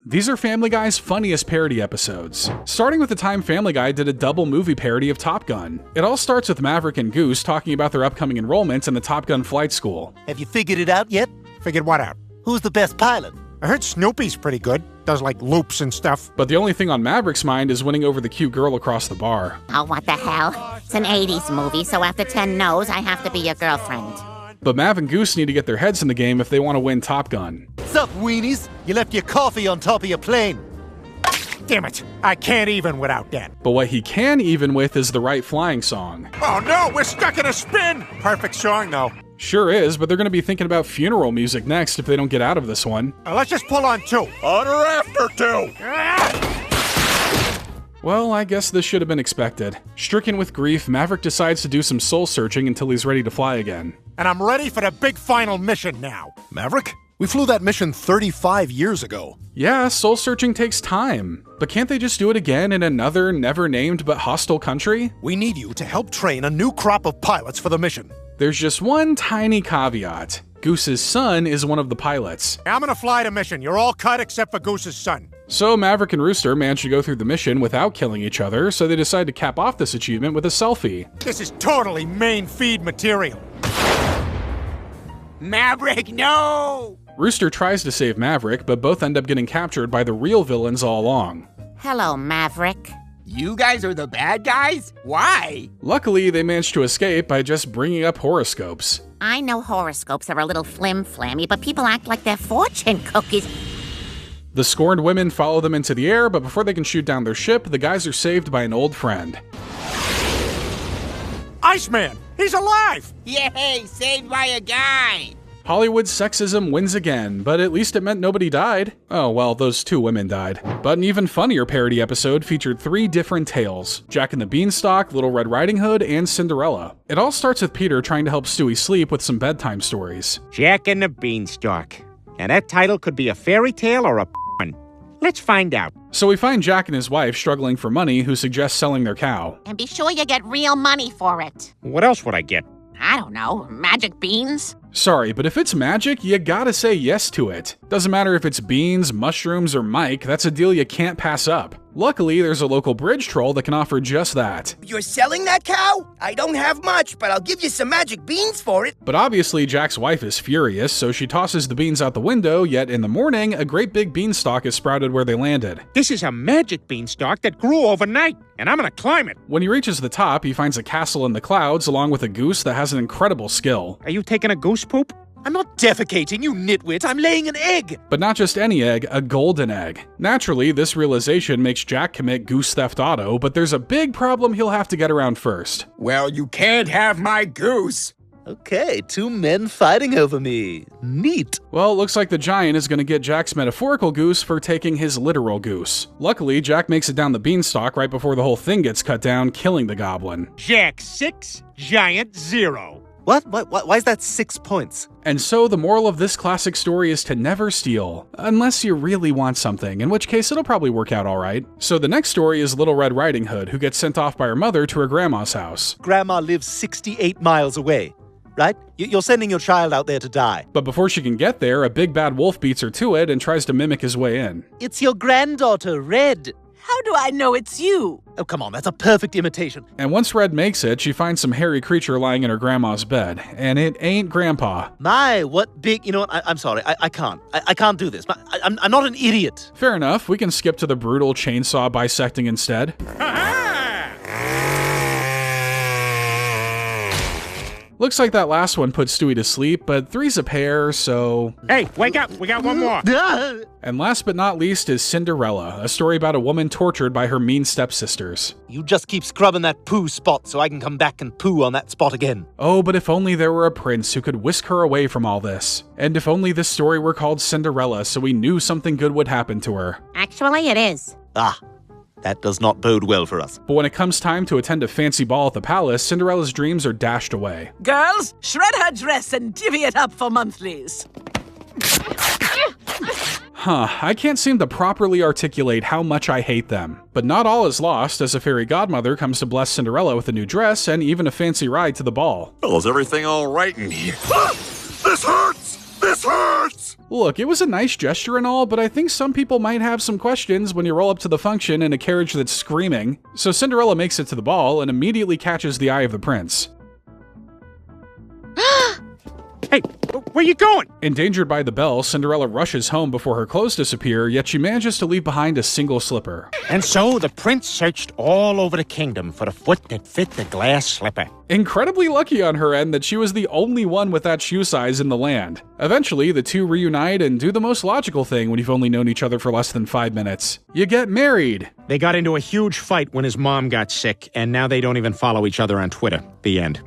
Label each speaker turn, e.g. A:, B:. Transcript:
A: These are Family Guy's funniest parody episodes, starting with the time Family Guy did a double movie parody of Top Gun. It all starts with Maverick and Goose talking about their upcoming enrollments in the Top Gun flight school.
B: Have you figured it out yet?
C: Figured what out?
B: Who's the best pilot?
C: I heard Snoopy's pretty good. Does like loops and stuff.
A: But the only thing on Maverick's mind is winning over the cute girl across the bar.
D: Oh, what the hell? It's an 80s movie, so after 10 no's, I have to be your girlfriend.
A: But Mav and Goose need to get their heads in the game if they want to win Top Gun.
B: What's up, weenies? You left your coffee on top of your plane.
C: Damn it, I can't even without that.
A: But what he can even with is the right flying song.
C: Oh no, we're stuck in a spin! Perfect song though.
A: Sure is, but they're going to be thinking about funeral music next if they don't get out of this one.
C: Let's just pull on two.
E: On or after two!
A: Well, I guess this should have been expected. Stricken with grief, Maverick decides to do some soul searching until he's ready to fly again.
C: And I'm ready for the big final mission now.
E: Maverick? We flew that mission 35 years ago.
A: Yeah, soul searching takes time. But can't they just do it again in another never-named but hostile country?
E: We need you to help train a new crop of pilots for the mission.
A: There's just one tiny caveat. Goose's son is one of the pilots.
C: I'm gonna fly the mission. You're all cut except for Goose's son.
A: So Maverick and Rooster manage to go through the mission without killing each other, so they decide to cap off this achievement with a selfie.
C: This is totally main feed material.
F: Maverick, no!
A: Rooster tries to save Maverick, but both end up getting captured by the real villains all along.
D: Hello, Maverick.
F: You guys are the bad guys? Why?
A: Luckily, they managed to escape by just bringing up horoscopes.
D: I know horoscopes are a little flim-flammy, but people act like they're fortune cookies.
A: The scorned women follow them into the air, but before they can shoot down their ship, the guys are saved by an old friend.
C: Iceman! He's alive!
F: Yay, saved by a guy!
A: Hollywood sexism wins again, but at least it meant nobody died. Oh, well, those two women died. But an even funnier parody episode featured 3 different tales: Jack and the Beanstalk, Little Red Riding Hood, and Cinderella. It all starts with Peter trying to help Stewie sleep with some bedtime stories.
G: Jack and the Beanstalk. Now that title could be a fairy tale or a one. Let's find out.
A: So we find Jack and his wife struggling for money, who suggest selling their cow.
D: And be sure you get real money for it.
G: What else would I get?
D: I don't know, magic beans?
A: Sorry, but if it's magic, you gotta say yes to it. Doesn't matter if it's beans, mushrooms, or Mike, that's a deal you can't pass up. Luckily, there's a local bridge troll that can offer just that.
F: You're selling that cow? I don't have much, but I'll give you some magic beans for it.
A: But obviously, Jack's wife is furious, so she tosses the beans out the window, yet in the morning, a great big beanstalk is sprouted where they landed.
G: This is a magic beanstalk that grew overnight, and I'm gonna climb it.
A: When he reaches the top, he finds a castle in the clouds along with a goose that has an incredible skill.
G: Are you taking a goose poop?
F: I'm not defecating, you nitwit. I'm laying an egg.
A: But not just any egg, a golden egg. Naturally, this realization makes Jack commit goose theft auto, but there's a big problem he'll have to get around first.
F: Well, you can't have my goose.
B: Okay, 2 men fighting over me. Neat.
A: Well, it looks like the giant is going to get Jack's metaphorical goose for taking his literal goose. Luckily, Jack makes it down the beanstalk right before the whole thing gets cut down, killing the goblin.
G: Jack 6, Giant 0.
B: What? Why is that 6 points?
A: And so the moral of this classic story is to never steal, unless you really want something, in which case it'll probably work out alright. So the next story is Little Red Riding Hood, who gets sent off by her mother to her grandma's house.
B: Grandma lives 68 miles away, right? You're sending your child out there to die.
A: But before she can get there, a big bad wolf beats her to it and tries to mimic his way in.
B: It's your granddaughter, Red.
H: How do I know it's you?
B: Oh, come on, that's a perfect imitation.
A: And once Red makes it, she finds some hairy creature lying in her grandma's bed. And it ain't Grandpa.
B: My, what big... You know what? I'm sorry. I can't. I can't do this. I'm not an idiot.
A: Fair enough. We can skip to the brutal chainsaw bisecting instead. Looks like that last one put Stewie to sleep, but 3's a pair, so...
G: Hey, wake up! We got one more!
A: And last but not least is Cinderella, a story about a woman tortured by her mean stepsisters.
B: You just keep scrubbing that poo spot so I can come back and poo on that spot again.
A: Oh, but if only there were a prince who could whisk her away from all this. And if only this story were called Cinderella so we knew something good would happen to her.
D: Actually, it is.
B: Ah. That does not bode well for us.
A: But when it comes time to attend a fancy ball at the palace, Cinderella's dreams are dashed away.
H: Girls, shred her dress and divvy it up for monthlies.
A: I can't seem to properly articulate how much I hate them. But not all is lost, as a fairy godmother comes to bless Cinderella with a new dress and even a fancy ride to the ball.
E: Well, is everything all right in here? Ah! This hurts! This hurts!
A: Look, it was a nice gesture and all, but I think some people might have some questions when you roll up to the function in a carriage that's screaming. So Cinderella makes it to the ball and immediately catches the eye of the prince.
G: Hey, where you going?
A: Endangered by the bell, Cinderella rushes home before her clothes disappear, yet she manages to leave behind a single slipper.
G: And so the prince searched all over the kingdom for the foot that fit the glass slipper.
A: Incredibly lucky on her end that she was the only one with that shoe size in the land. Eventually, the two reunite and do the most logical thing when you've only known each other for less than 5 minutes. You get married!
G: They got into a huge fight when his mom got sick, and now they don't even follow each other on Twitter. The end.